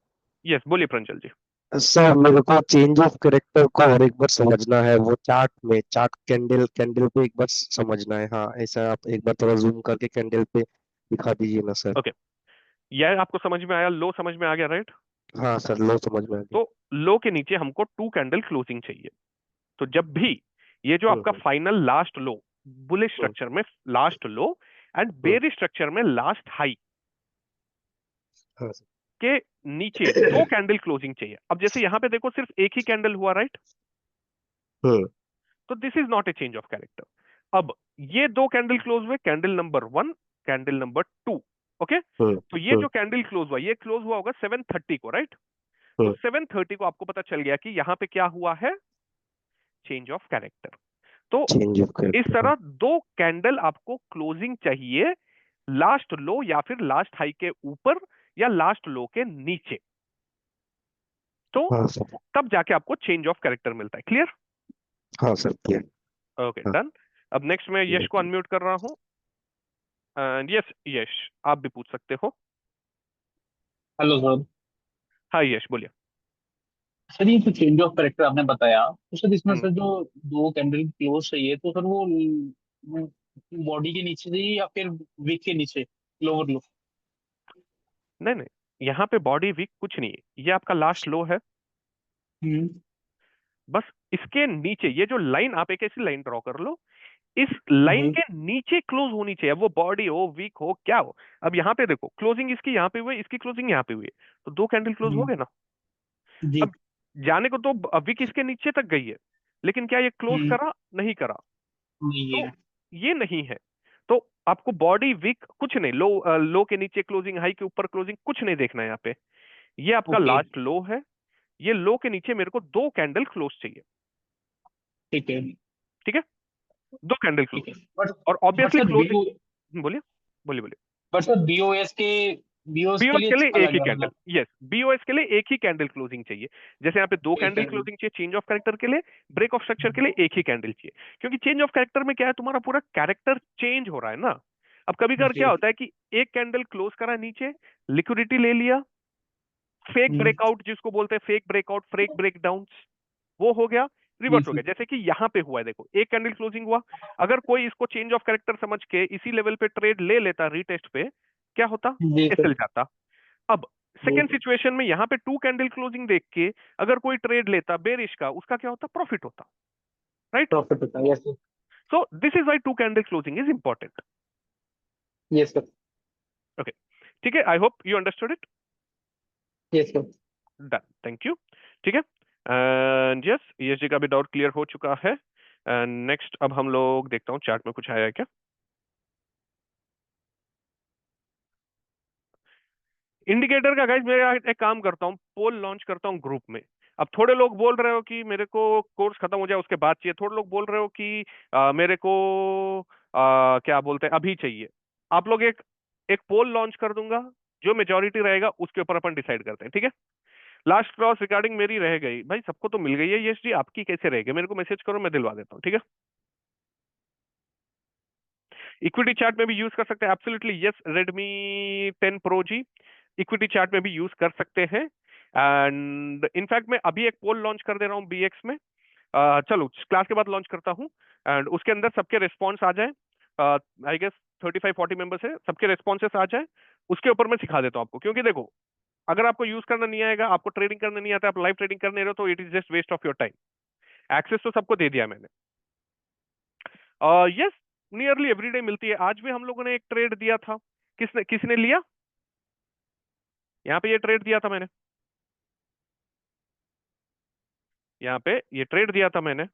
यस, बोलिए प्रंजल जी। सर मेरे को चेंज ऑफ कैरेक्टर को और एक बार समझना है, वो चार्ट में, चार्ट कैंडल कैंडल पे एक बार समझना है। हाँ ऐसा आप एक बार थोड़ा जूम करके कैंडल पे दिखा दीजिए ना सर। ओके, यह आपको समझ में आया, लो समझ में आ गया, राइट? हाँ सर, लो समझ में आ गया। तो लो के नीचे हमको टू कैंडल क्लोजिंग चाहिए। तो जब भी ये जो आपका हम्म फाइनल लास्ट लो, बुलिश हम्म स्ट्रक्चर में last low and hmm, bearish structure में लास्ट हाई हाँ सर। के नीचे दो कैंडल क्लोजिंग चाहिए। अब जैसे यहां पे देखो सिर्फ एक ही कैंडल हुआ, राइट? हम्म तो this is not a change of character. अब ये दो कैंडल क्लोज हुए, candle number 1, candle number 2। Okay, hmm तो ये हम्म जो कैंडल क्लोज हुआ ये क्लोज हुआ होगा 7:30 को, राइट? तो हम्म 7:30 को आपको पता चल गया कि यहां पे क्या हुआ है, चेंज ऑफ कैरेक्टर। तो चेंज ऑफ इस कैरेक्टर, हाँ। तरह दो कैंडल आपको क्लोजिंग चाहिए, लास्ट लो या फिर लास्ट हाई के ऊपर या लास्ट लो के नीचे, तो हाँ सर। तब जाके आपको चेंज ऑफ कैरेक्टर मिलता है। क्लियर? हाँ सर, क्लियर। ओके, हाँ डन। अब नेक्स्ट मैं यश को clear। अनम्यूट कर रहा हूं। एंड यस यश, आप भी पूछ सकते हो। Hello sir. हाँ यश, बोलिए। सर ये जो चेंज ऑफ कैरेक्टर आपने बताया, तो सर इसमें हम्म, सर जो दो कैंडल क्लोज चाहिए, तो सर वो बॉडी के नीचे चाहिए या फिर विक के नीचे, लोअर लो? नहीं नहीं, यहाँ पे बॉडी वीक कुछ नहीं है, ये आपका लास्ट लो है। हम्म बस इसके नीचे ये जो लाइन, आप एक ऐसी लाइन ड्रॉ कर लो, इस लाइन हम्म के नीचे क्लोज होनी चाहिए, अब वो बॉडी हो वीक हो क्या हो। अब यहाँ पे देखो क्लोजिंग इसकी यहाँ पे हुई है, इसकी क्लोजिंग यहाँ पे हुई है, तो दो कैंडल क्लोज हो हम्म, गए ना। जी। अब जाने को तो वीक इसके नीचे तक गई है, लेकिन क्या ये क्लोज हम्म, करा? नहीं करा। नहीं तो है। ये नहीं है। तो आपको बॉडी वीक कुछ नहीं, लो लो के नीचे क्लोजिंग, हाई के ऊपर क्लोजिंग, कुछ नहीं देखना है यहाँ पे। ये आपका ओके। लास्ट लो है, ये लो के नीचे मेरे को दो कैंडल क्लोज चाहिए। ठीक है। ठीक है, दो कैंडल ठीक क्लोज। है। बट और बट ऑब्वियसली सर क्लोजिंग, बोलिए बोलिए बोलिए। बट सर बीओएस के बीओएस लिए के लिए एक अलग ही है कैंडल, मतलब? यस, बीओएस के लिए एक ही कैंडल क्लोजिंग चाहिए। जैसे यहाँ पे दो ठीक कैंडल है। क्लोजिंग चाहिए चेंज ऑफ कैरेक्टर के लिए, ब्रेक ऑफ स्ट्रक्चर के लिए एक ही कैंडल चाहिए। क्योंकि चेंज ऑफ कैरेक्टर में क्या है, तुम्हारा पूरा कैरेक्टर चेंज हो रहा है ना। अब कभी कभार क्या जी। होता है कि एक कैंडल क्लोज करा नीचे, लिक्विडिटी ले लिया, फेक हम्म, ब्रेकआउट जिसको बोलते हैं, फेक ब्रेकआउट, फेक ब्रेकडाउन, वो हो गया, जी रिवर्स हो सर। गया। जैसे कि यहाँ पे हुआ है, देखो एक कैंडल क्लोजिंग हुआ, अगर कोई इसको चेंज ऑफ कैरेक्टर समझ के इसी लेवल पे ट्रेड ले लेता रीटेस्ट पे, क्या होता? जी सर। एसएल जाता। अब जी सेकेंड सर। सिचुएशन में यहाँ पे टू कैंडल क्लोजिंग देख के अगर कोई ट्रेड लेता बेरिश का, उसका क्या होता? प्रॉफिट होता, राइट? प्रॉफिट होता है, yes sir. So this is why two candle closing is important. Yes sir. ठीक है, I hope you understood it. Yes sir. Done, thank you. ठीक है, एंड यस, ESG का भी डाउट क्लियर हो चुका है। एंड नेक्स्ट अब हम लोग देखता हूँ चार्ट में कुछ आया है क्या। इंडिकेटर का गाइस, मैं एक काम करता हूँ, पोल लॉन्च करता हूँ ग्रुप में। अब थोड़े लोग बोल रहे हो कि मेरे को कोर्स खत्म हो जाए उसके बाद चाहिए, थोड़े लोग बोल रहे हो कि मेरे को क्या बोलते हैं अभी चाहिए। आप लोग एक एक पोल लॉन्च कर दूंगा, जो मेजोरिटी रहेगा उसके ऊपर अपन डिसाइड करते हैं, ठीक है। लास्ट क्रॉस रिगार्डिंग मेरी रह गई भाई, सबको तो मिल गई है ESG, आपकी कैसे रह गई, मेरे को मैसेज करो, मैं दिलवा देता हूँ, ठीक है। इक्विटी चार्ट में भी यूज कर सकते हैं, एब्सोल्युटली यस, Redmi 10 Pro जी इक्विटी चार्ट में भी यूज कर सकते हैं। एंड इनफैक्ट मैं अभी एक पोल लॉन्च कर दे रहा हूँ BX में। चलो क्लास के बाद लॉन्च करता हूँ, एंड उसके अंदर सबके रिस्पॉन्स आ जाए, आई गेस 35-40 मेंबर्स है, सबके रिस्पॉन्सेस आ जाए, उसके ऊपर मैं सिखा देता हूँ आपको। क्योंकि देखो, अगर आपको यूज करना नहीं आएगा, आपको ट्रेडिंग करना नहीं आता, आप लाइव ट्रेडिंग करने रहे हो, तो it is just waste of your time. Access तो सबको दे दिया मैंने। यस, नियरली एवरीडे मिलती है। आज भी हम लोगों ने एक ट्रेड दिया था, किसने किसने लिया, यहाँ पे ये ट्रेड दिया था मैंने, यहाँ पे ये ट्रेड दिया था मैंने,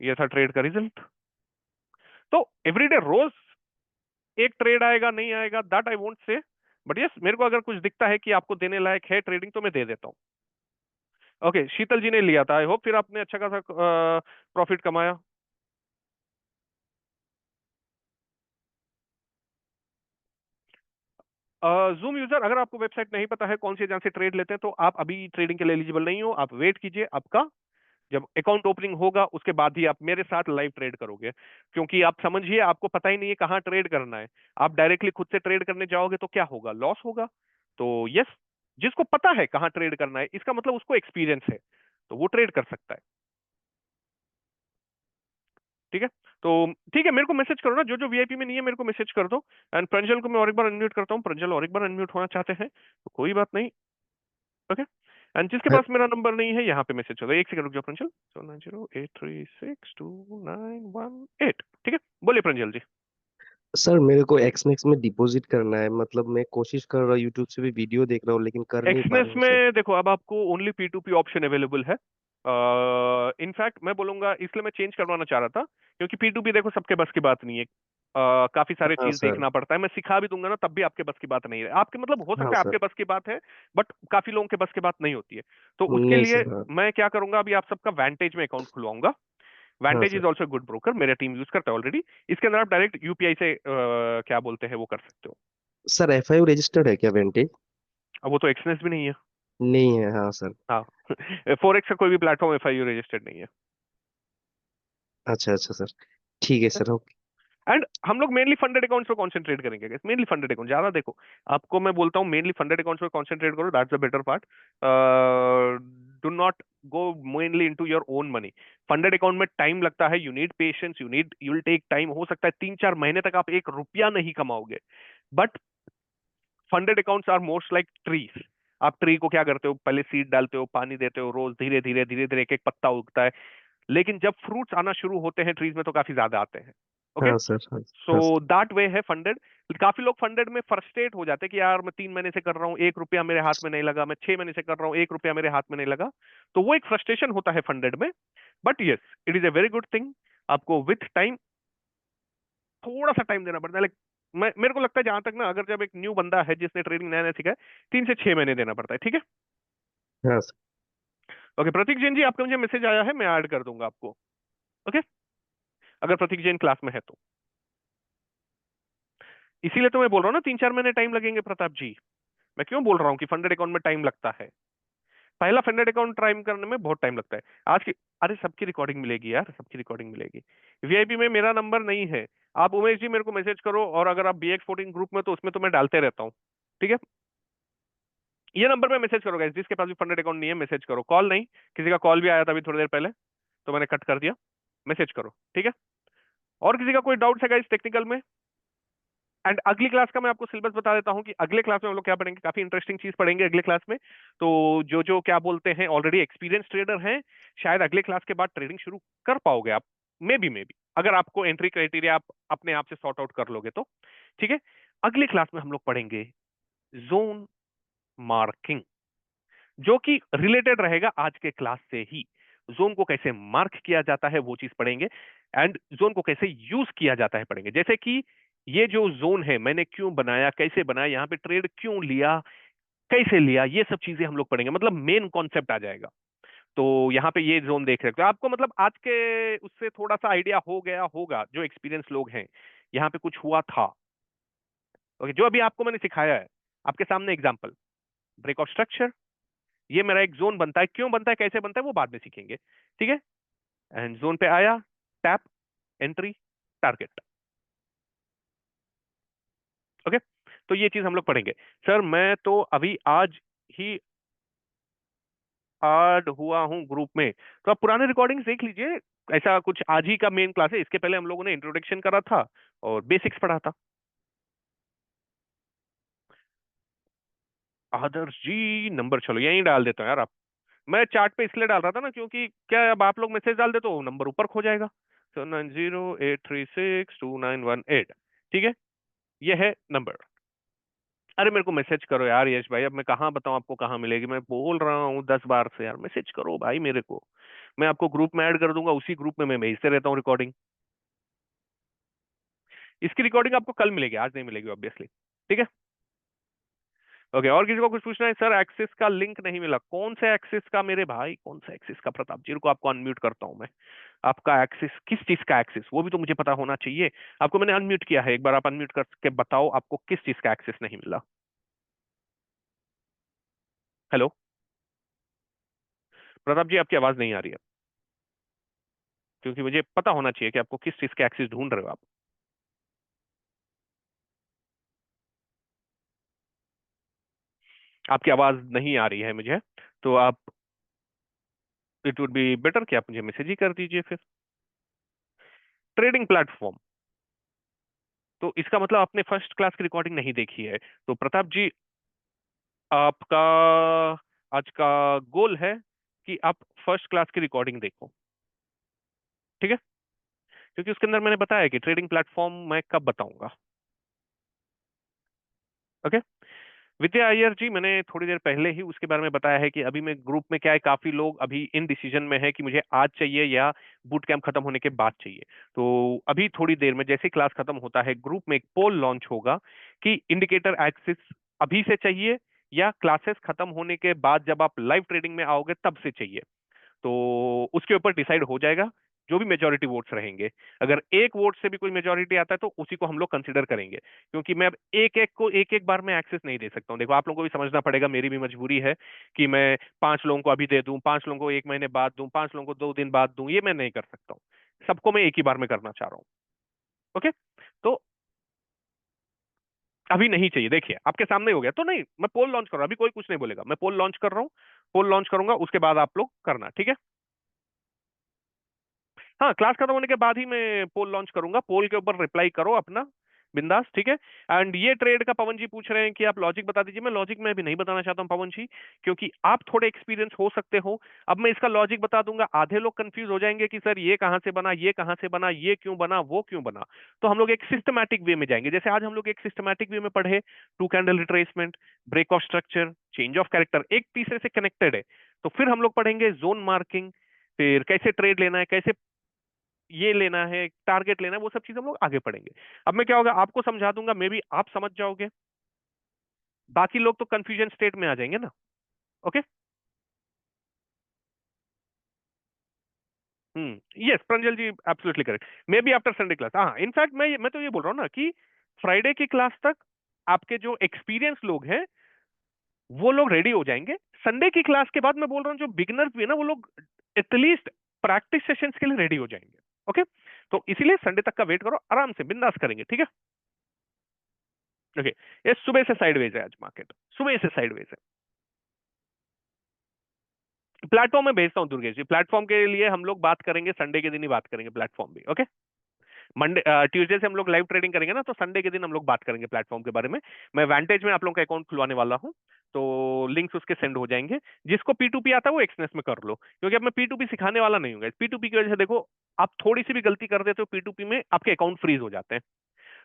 ये था ट्रेड का रिजल्ट। तो एवरीडे रोज एक ट्रेड आएगा नहीं आएगा, that I won't say, but yes, मेरे को अगर कुछ दिखता है कि आपको देने लायक है ट्रेडिंग, तो मैं दे देता हूँ। ओके, शीतल जी ने लिया था, आई होप फिर आपने अच्छा खासा प्रॉफिट कमाया। जूम यूजर, अगर आपको वेबसाइट नहीं पता है कौन सी जहाँ से ट्रेड लेते हैं, तो आप अभी ट्रेडिंग के लिए एलिजिबल नहीं हो, आप वेट कीजिए, आपका जब अकाउंट ओपनिंग होगा उसके बाद ही आप मेरे साथ लाइव ट्रेड करोगे। क्योंकि आप समझिए, आपको पता ही नहीं है कहाँ ट्रेड करना है, आप डायरेक्टली खुद से ट्रेड करने जाओगे तो क्या होगा, लॉस होगा। तो यस, जिसको पता है कहाँ ट्रेड करना है, इसका मतलब उसको एक्सपीरियंस है, तो वो ट्रेड कर सकता है, ठीक है। तो ठीक है, मेरे को मैसेज करो ना, जो जो VIP में नहीं है मेरे को मैसेज कर दो। एंड प्रंजल को मैं और एक बार अनम्यूट करता हूँ, प्रंजल और एक बार अनम्यूट होना चाहते हैं तो कोई बात नहीं, ओके। एंड जिसके हाँ, पास मेरा नंबर नहीं है, यहाँ पे मैसेज कर दो, एक सेकंड रुक जाओ प्रंजल, 7908362918, ठीक है। बोलिए प्रंजल जी। सर मेरे को एक्सनेक्स में डिपॉजिट करना है, मतलब मैं कोशिश कर रहा हूँ, यूट्यूब से भी वीडियो देख रहा हूँ, लेकिन कर नहीं पा एक्सनेस रहा हूँ सर। में देखो, अब आपको ओनली P2P ऑप्शन अवेलेबल है। इनफैक्ट मैं बोलूंगा, इसलिए मैं चेंज करवाना चाह रहा था, क्योंकि P2P देखो सबके बस की बात नहीं है। काफी सारे हाँ चीज सर। देखना पड़ता है, मैं सिखा भी दूंगा ना तब भी आपके बस की बात नहीं है, आपके मतलब हो हाँ सकता है सर। आपके बस की बात है, बट काफी लोगों के बस की बात नहीं होती है। तो उसके नहीं लिए सर। हाँ। मैं क्या करूंगा, अभी आप सबका वैंटेज में अकाउंट खुलवाऊंगा। हाँ vantage sir. Is also good broker, मेरा टीम यूज करता है ऑलरेडी। इसके अंदर आप डायरेक्ट UPI से क्या बोलते हैं वो कर सकते हो। सर FIU रजिस्टर्ड है क्या वेंटेज? अब वो तो एक्सनेस भी नहीं है। नहीं है, हाँ सर। हाँ Forex का कोई भी प्लेटफॉर्म FIU रजिस्टर्ड नहीं है। अच्छा अच्छा सर। ठीक है सर, ओके। एंड हम लोग मेनली फंडेड अकाउंट्स पर कॉन्सेंट्रेट करेंगे, मेनली फंडेड अकाउंट ज्यादा देखो, आपको मैं बोलता हूँ मेनली फंडेड अकाउंट्स पर कॉन्सेंट्रेट करो, that's the better part. Do not go mainly into your own money. Funded account में टाइम लगता है, you need patience, you will take time, हो सकता है 3-4 महीने तक आप 1 रुपया नहीं कमाओगे। But funded accounts are most like trees. आप ट्री को क्या करते हो, पहले सीड डालते हो, पानी देते हो, रोज धीरे धीरे धीरे धीरे एक एक पत्ता उगता है, लेकिन जब फ्रूट्स आना शुरू होते हैं ट्रीज में तो काफी ज्यादा आते हैं। ओके, हाँ सर। हाँ। सो हाँ सर। दैट वे है फंडेड। काफी लोग फंडेड में फ्रस्ट्रेट हो जाते हैं कि यार मैं 3 महीने से कर रहा हूँ, 1 रुपया मेरे हाथ में नहीं लगा, मैं 6 महीने से कर रहा हूँ, 1 रुपया मेरे हाथ में नहीं लगा। तो वो एक फ्रस्ट्रेशन होता है फंडेड में। But yes, it is a very good thing. आपको विथ टाइम थोड़ा सा टाइम देना पड़ता है, लाइक मेरे को लगता है जहां तक ना, अगर जब एक न्यू बंदा है जिसने ट्रेडिंग नया नया सीखा है, 3 से 6 महीने देना पड़ता है, ठीक है। हाँ सर। ओके, प्रतीक जैन जी, आपका मुझे मैसेज आया है, मैं ऐड कर दूंगा आपको। ओके, अगर प्रतीक जैन क्लास में है तो। इसीलिए तो मैं बोल रहा हूँ ना 3-4 महीने टाइम लगेंगे प्रताप जी। मैं क्यों बोल रहा हूँ कि फंडेड अकाउंट में टाइम लगता है, पहला फंडेड अकाउंट टाइम करने में बहुत टाइम लगता है। आज की, अरे सबकी रिकॉर्डिंग मिलेगी यार, सबकी रिकॉर्डिंग मिलेगी। VIP में मेरा नंबर नहीं है, आप उमेश जी मेरे को मैसेज करो, और अगर आप BX14 ग्रुप में तो उसमें तो मैं डालते रहता हूँ, ठीक है। ये नंबर पे मैसेज करो गाइस, जिसके पास भी फंडेड अकाउंट नहीं है मैसेज करो, कॉल नहीं। किसी का कॉल भी आया था अभी थोड़ी देर पहले, तो मैंने कट कर दिया, मैसेज करो, ठीक है। और किसी का कोई डाउट है गाइस टेक्निकल में? एंड अगली क्लास का मैं आपको सिलेबस बता देता हूँ कि अगले क्लास में हम लोग क्या पढ़ेंगे, काफी इंटरेस्टिंग चीज पढ़ेंगे अगले क्लास में। तो जो जो क्या बोलते हैं ऑलरेडी एक्सपीरियंस ट्रेडर हैं, शायद अगले क्लास के बाद ट्रेडिंग शुरू कर पाओगे आप, मे बी अगर आपको एंट्री क्राइटेरिया आप अपने आप से सॉर्ट आउट कर लोगे तो, ठीक है। अगली क्लास में हम लोग पढ़ेंगे जोन मार्किंग, जो कि रिलेटेड रहेगा आज के क्लास से ही। जोन को कैसे मार्क किया जाता है वो चीज पढ़ेंगे, एंड जोन को कैसे यूज किया जाता है पढ़ेंगे। जैसे कि ये जो जोन है मैंने क्यों बनाया, कैसे बनाया, यहाँ पे ट्रेड क्यों लिया, कैसे लिया, ये सब चीजें हम लोग पढ़ेंगे, मतलब मेन कॉन्सेप्ट आ जाएगा। तो यहाँ पे ये जोन देख सकते हो आपको, मतलब आज के उससे थोड़ा सा आइडिया हो गया होगा जो एक्सपीरियंस लोग हैं, यहाँ पे कुछ हुआ था। ओके, जो अभी आपको मैंने सिखाया है आपके सामने एग्जांपल, ब्रेक ऑफ स्ट्रक्चर, ये मेरा एक जोन बनता है, क्यों बनता है, कैसे बनता है, वो बाद में सीखेंगे। ठीक है, एंड जोन पे आया, टैप, एंट्री, टारगेट। ओके, तो ये चीज हम लोग पढ़ेंगे। सर मैं तो अभी आज ही ऐड हुआ हूँ ग्रुप में, तो आप पुराने रिकॉर्डिंग्स देख लीजिए। ऐसा कुछ आज ही का मेन क्लास है, इसके पहले हम लोगों ने इंट्रोडक्शन करा था और बेसिक्स पढ़ा था। आदर्श जी नंबर चलो यहीं डाल देता हूँ यार। आप, मैं चार्ट पे इसलिए डाल रहा था ना क्योंकि क्या है, अब आप लोग मैसेज डाल दे तो नंबर ऊपर खो जाएगा। 790836291 8, ठीक है, ये है नंबर। अरे मेरे को मैसेज करो यार यश भाई, अब मैं कहाँ बताऊँ आपको कहाँ मिलेगी, मैं बोल रहा हूँ 10 बार से यार, मैसेज करो भाई मेरे को, मैं आपको ग्रुप में ऐड कर दूंगा, उसी ग्रुप में मैं भेजते रहता हूँ रिकॉर्डिंग। इसकी रिकॉर्डिंग आपको कल मिलेगी, आज नहीं मिलेगी ऑब्वियसली। ठीक है, ओके, और किसी को कुछ पूछना है? सर एक्सिस का लिंक नहीं मिला, कौन से एक्सिस का मेरे भाई, कौन सा एक्सिस का? प्रताप जी को आपको अनम्यूट करता हूं मैं। आपका एक्सिस किस चीज का एक्सिस, वो भी तो मुझे पता होना चाहिए। आपको मैंने अनम्यूट किया है, एक बार आप अनम्यूट करके बताओ आपको किस चीज का एक्सेस नहीं मिला। हेलो प्रताप जी, आपकी आवाज नहीं आ रही है, क्योंकि मुझे पता होना चाहिए कि आपको किस चीज का एक्सेस ढूंढ रहे हो आप। आपकी आवाज नहीं आ रही है मुझे, तो आप, इट वुड बी बेटर कि आप मुझे मैसेज ही कर दीजिए फिर। ट्रेडिंग प्लेटफॉर्म, तो इसका मतलब आपने फर्स्ट क्लास की रिकॉर्डिंग नहीं देखी है। तो प्रताप जी, आपका आज का गोल है कि आप फर्स्ट क्लास की रिकॉर्डिंग देखो, ठीक है, क्योंकि उसके अंदर मैंने बताया कि ट्रेडिंग प्लेटफॉर्म मैं कब बताऊंगा। ओके, विद्या अय्यर जी, मैंने थोड़ी देर पहले ही उसके बारे में बताया है कि अभी मैं ग्रुप में क्या है, काफी लोग अभी इन डिसीजन में है कि मुझे आज चाहिए या बूट कैंप खत्म होने के बाद चाहिए। तो अभी थोड़ी देर में जैसे क्लास खत्म होता है, ग्रुप में एक पोल लॉन्च होगा कि इंडिकेटर एक्सिस अभी से चाहिए या क्लासेस खत्म होने के बाद जब आप लाइव ट्रेडिंग में आओगे तब से चाहिए। तो उसके ऊपर डिसाइड हो जाएगा जो भी मेजोरिटी वोट्स रहेंगे। अगर एक वोट से भी कोई मेजोरिटी आता है तो उसी को हम लोग कंसिडर करेंगे, क्योंकि मैं अब एक एक को एक एक बार में एक्सेस नहीं दे सकता हूँ। देखो आप लोगों को भी समझना पड़ेगा, मेरी भी मजबूरी है कि मैं 5 लोगों को अभी दे दूं, 5 लोगों को 1 महीने बाद दूं, 5 लोगों को 2 दिन बाद दूं, ये मैं नहीं कर सकता हूँ। सबको मैं एक ही बार में करना चाह रहा हूँ। ओके, तो अभी नहीं चाहिए, देखिए आपके सामने हो गया तो नहीं, मैं पोल लॉन्च कर रहा हूँ, अभी कोई कुछ नहीं बोलेगा, मैं पोल लॉन्च कर रहा हूँ। पोल लॉन्च करूंगा उसके बाद आप लोग करना, ठीक है। हाँ, क्लास खत्म होने के बाद ही मैं पोल लॉन्च करूंगा, पोल के ऊपर रिप्लाई करो अपना बिंदास, ठीक है। एंड ये ट्रेड का पवन जी पूछ रहे हैं कि आप लॉजिक बता दीजिए। मैं लॉजिक में अभी नहीं बताना चाहता हूं पवन जी, क्योंकि आप थोड़े एक्सपीरियंस हो सकते हो। अब मैं इसका लॉजिक बता दूंगा, आधे लोग कंफ्यूज हो जाएंगे कि सर ये कहां से बना, ये कहां से बना, ये क्यों बना, वो क्यों बना। तो हम लोग एक सिस्टमैटिक वे में जाएंगे, जैसे आज हम लोग एक सिस्टमैटिक वे में पढ़े, 2 candle retracement, break of structure, change of character, एक तीसरे से कनेक्टेड है। तो फिर हम लोग पढ़ेंगे जोन मार्किंग, फिर कैसे ट्रेड लेना है, कैसे ये लेना है, टारगेट लेना है, वो सब चीज हम लोग आगे पढ़ेंगे। अब मैं क्या होगा आपको समझा दूंगा, मे बी आप समझ जाओगे, बाकी लोग तो कंफ्यूजन स्टेट में आ जाएंगे ना। Okay, yes Pranjal ji, absolutely correct, maybe after Sunday class. हाँ, इनफैक्ट मैं तो ये बोल रहा हूँ ना कि फ्राइडे की क्लास तक आपके जो एक्सपीरियंस लोग हैं वो लोग रेडी हो जाएंगे। संडे की क्लास के बाद मैं बोल रहा हूँ जो बिगनर्स भी है ना, वो लोग एटलीस्ट प्रैक्टिस सेशंस के लिए रेडी हो जाएंगे। ओके, तो इसीलिए संडे तक का वेट करो, आराम से बिंदास करेंगे, ठीक है। ओके, ये सुबह से साइडवेज है आज मार्केट, सुबह से साइडवेज है। प्लेटफॉर्म में भेजता हूँ दुर्गेश जी, प्लेटफॉर्म के लिए हम लोग बात करेंगे, संडे के दिन ही बात करेंगे प्लेटफॉर्म भी। ओके, मंडे ट्यूसडे से हम लोग लाइव ट्रेडिंग करेंगे ना, तो संडे के दिन हम लोग बात करेंगे प्लेटफॉर्म के बारे में। मैं वैंटेज में आप लोगों का अकाउंट खुलवाने वाला हूँ, तो लिंक्स उसके सेंड हो जाएंगे। जिसको P2P आता है वो एक्सनेस में कर लो, क्योंकि अब मैं P2P सिखाने वाला नहीं हूँ। P2P की वजह से देखो, आप थोड़ी सी भी गलती कर देते हो P2P में आपके अकाउंट फ्रीज हो जाते हैं।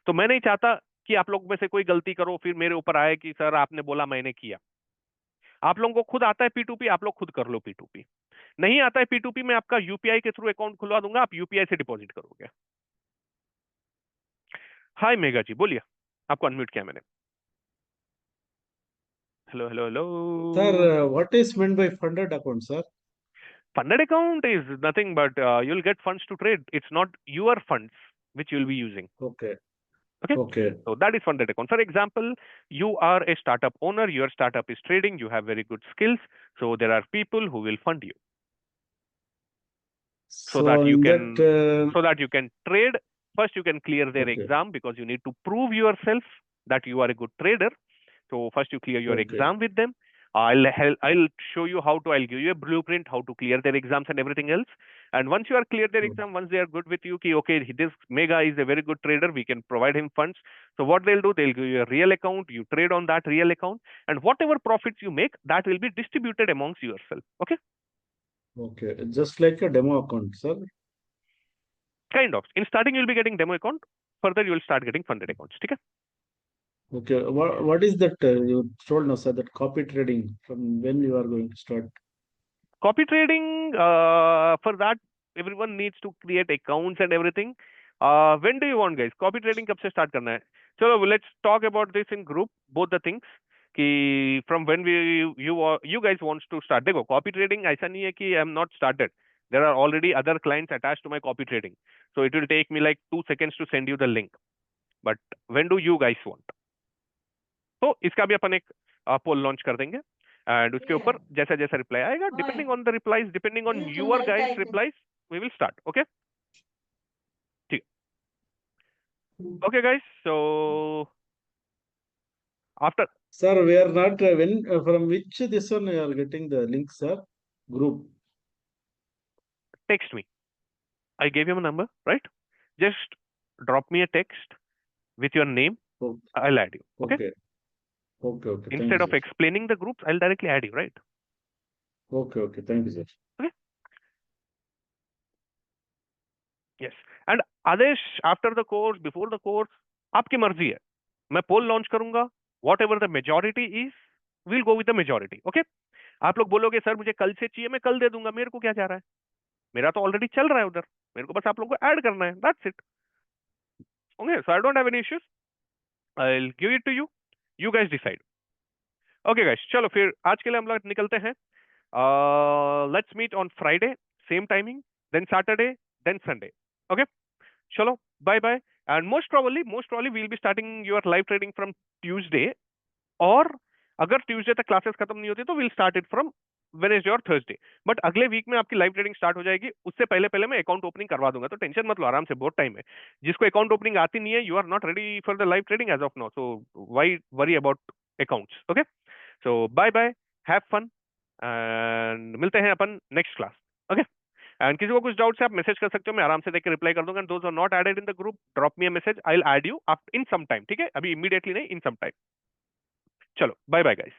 तो मैं नहीं चाहता कि आप लोग में से कोई गलती करो फिर मेरे ऊपर आए कि सर आपने बोला मैंने किया। आप लोगों को खुद आता है P2P, आप लोग खुद कर लो P2P। नहीं आता है P2P, मैं आपका यूपीआई के थ्रू अकाउंट खुलवा दूंगा, आप यूपीआई से डिपॉजिट करोगे। हाय मेगा जी, बोलिए, आपको अनम्यूट किया मैंने। Hello hello hello. Sir, what is meant by funded account, sir? Funded account is nothing but you'll get funds to trade. It's not your funds which you'll be using. Okay, Okay. okay, So that is funded account. For example, you are a startup owner, your startup is trading, you have very good skills. So there are people who will fund you so that so you in can that, trade. First, you can clear their okay, exam because you need to prove yourself that you are a good trader. So first you clear your okay, exam with them. I'll show you how to, I'll give you a blueprint how to clear their exams and everything else. And once you are clear their okay, exam, once they are good with you, ki, okay, this mega is a very good trader, we can provide him funds. So what they'll do, they'll give you a real account, you trade on that real account, and whatever profits you make, that will be distributed amongst yourself. Okay? okay. Just like a demo account, sir. Kind of. In starting, you'll be getting demo account. Further, you will start getting funded accounts. Okay? Okay, what is that you told now, sir, that copy trading from when you are going to start? Copy trading, for that, everyone needs to create accounts and everything. When do you want, guys? Copy trading कब से start करना है? चलो, let's talk about this in group, both the things. कि from when you guys wants to start. देखो, copy trading ऐसा नहीं है कि I'm not started. There are already other clients attached to my copy trading. So it will take me like 2 seconds to send you the link. But when do you guys want? तो इसका भी अपन एक पोल launch कर देंगे and उसके ऊपर जैसा जैसा रिप्लाई आएगा, depending on the replies, depending on your guys replies, we will start. Okay, ठीक, okay guys, so after Sir, we are not when from which this one you are getting the link, sir? Group. text me, I gave you a number, right? Just drop me a text with your name, Oh, I'll add you. Okay, okay, okay, okay. Thank instead you, of sir. explaining the groups, I'll directly add you, right? Okay, okay. Thank you, sir. Okay, yes, and Aadesh, after the course, before the course, आपकी मर्जी है, मैं poll launch करूंगा, whatever the majority is, will go with the majority. Okay, आप लोग बोलोगे sir मुझे कल से चाहिए, मैं कल दे दूंगा, मेरे को क्या जा रहा है, मेरा तो ऑलरेडी चल रहा है उधर, मेरे को बस आप लोगों को ऐड करना है, that's it. Okay, so I don't have any issues, I will give it to you, you guys decide. Okay guys, चलो फिर आज के लिए हम लोग निकलते हैं। Let's meet on Friday, same timing, then Saturday, then Sunday. Okay, चलो bye bye, and most probably we'll be starting your live trading from Tuesday, और अगर ट्यूसडे तक क्लासेस खत्म नहीं होती तो will start it from Wednesday और Thursday. But अगले वीक में आपकी लाइव ट्रेडिंग स्टार्ट हो जाएगी, उससे पहले पहले मैं अकाउंट ओपनिंग करवा दूंगा, तो टेंशन मत लो, आराम से, बहुत टाइम है। जिसको अकाउंट ओपनिंग आती नहीं है, you are not ready for the live trading as of now, so why worry about accounts. Okay, so bye bye, have fun, and मिलते हैं अपन नेक्स्ट क्लास। ओके, एंड किसी को कुछ डाउट्स है आप मैसेज कर सकते हो, मैं आराम से देख के रिप्लाई कर दूंगा। Those are not added in the group, drop me a message, I will add you in some time, ठीक है, अभी इमीडिएटली नहीं, इन सम टाइम। चलो बाय बाय गाइस।